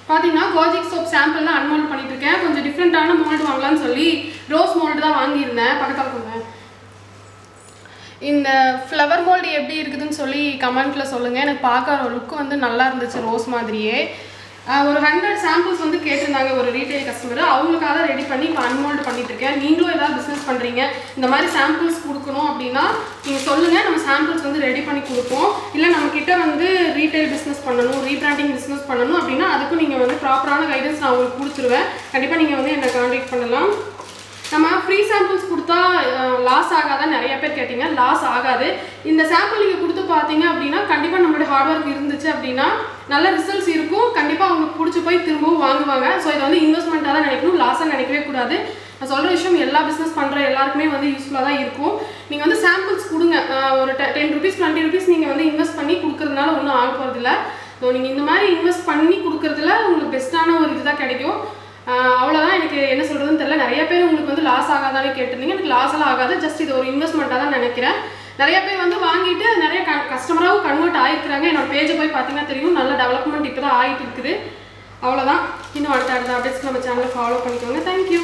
பார்த்தீங்கன்னா kojic soap சாம்பிள்லாம் unmould பண்ணிட்டு இருக்கேன். கொஞ்சம் டிஃப்ரெண்ட்டான மோல்டு வாங்கலாம்னு சொல்லி ரோஸ் மோல்டு தான் வாங்கியிருந்தேன். பக்கத்தில் போங்க. இந்த ஃப்ளவர் மோல்டு எப்படி இருக்குதுன்னு சொல்லி கமெண்ட்டில் சொல்லுங்கள். எனக்கு பார்க்க லுக்கு வந்து நல்லா இருந்துச்சு, ரோஸ் மாதிரியே. ஒரு 100 சாம்பிள்ஸ் வந்து கேட்டிருந்தாங்க ஒரு ரீட்டைல் கஸ்டமர். அவங்களுக்காக ரெடி பண்ணி இப்போ அன்மோல்டு பண்ணிட்டுருக்கேன். நீங்களும் ஏதாவது பிஸ்னஸ் பண்ணுறீங்க, இந்த மாதிரி சாம்பிள்ஸ் கொடுக்கணும் அப்படின்னா நீங்கள் சொல்லுங்கள். நம்ம சாம்பிள்ஸ் வந்து ரெடி பண்ணி கொடுப்போம். இல்லை நம்மக்கிட்ட வந்து ரீட்டைல் பிஸ்னஸ் பண்ணணும், ரீபிராண்டிங் பிஸ்னஸ் பண்ணணும் அப்படின்னா அதுக்கும் நீங்கள் வந்து ப்ராப்பரான கைடன்ஸ் நான் உங்களுக்கு கொடுத்துருவேன். கண்டிப்பாக நீங்கள் வந்து என்னை கான்டாக்ட் பண்ணலாம். நம்ம ஃப்ரீ சாம்பிள்ஸ் கொடுத்தா லாஸ் ஆகாதான் நிறைய பேர் கேட்டிங்க. லாஸ் ஆகாது. இந்த சாம்பிள் நீங்கள் கொடுத்து பார்த்தீங்க அப்படின்னா கண்டிப்பாக நம்மளோட ஹார்ட் ஒர்க் இருந்துச்சு அப்படின்னா நல்ல ரிசல்ட்ஸ் இருக்கும். கண்டிப்பாக அவங்களுக்கு பிடிச்சி போய் திரும்பவும் வாங்குவாங்க. ஸோ இதை வந்து இன்வெஸ்ட்மெண்ட்டாக தான் நினைக்கணும், லாஸாக நினைக்கவே கூடாது. நான் சொல்கிற விஷயம் எல்லா பிஸ்னஸ் பண்ணுற எல்லாருக்குமே வந்து யூஸ்ஃபுல்லாக தான் இருக்கும். நீங்கள் வந்து சாம்பிள்ஸ் கொடுங்க. ஒரு 10 rupees 20 rupees நீங்கள் வந்து இன்வெஸ்ட் பண்ணி கொடுக்குறதுனால ஒன்றும் ஆக போகிறதில்ல. ஸோ நீங்கள் இந்த மாதிரி இன்வெஸ்ட் பண்ணி கொடுக்குறதுல உங்களுக்கு பெஸ்ட்டான ஒரு இதுதான் கிடைக்கும். அவ்வளோதான். எனக்கு என்ன சொல்கிறதுன்னு தெரியல. நிறைய பேர் உங்களுக்கு வந்து லாஸ் ஆகாதானே கேட்டிருந்தீங்க. எனக்கு லாஸ் எல்லாம் ஆகாது. ஜஸ்ட் இது ஒரு இன்வெஸ்ட்மெண்ட்டாக தான் நினைக்கிறேன். நிறைய பேர் வந்து வாங்கிட்டு நிறைய கஸ்டமராகவும் கன்வெர்ட் ஆகிருக்கிறாங்க. என்னோட பேஜை போய் பார்த்தீங்கன்னா தெரியும், நல்ல டெவலப்மெண்ட் இப்போ தான் ஆகிட்டு இருக்குது. அவ்வளோதான். இன்னும் அடுத்த அப்டேட்ஸ்க்கு நம்ம சேனலை ஃபாலோ பண்ணிக்கோங்க. தேங்க்யூ.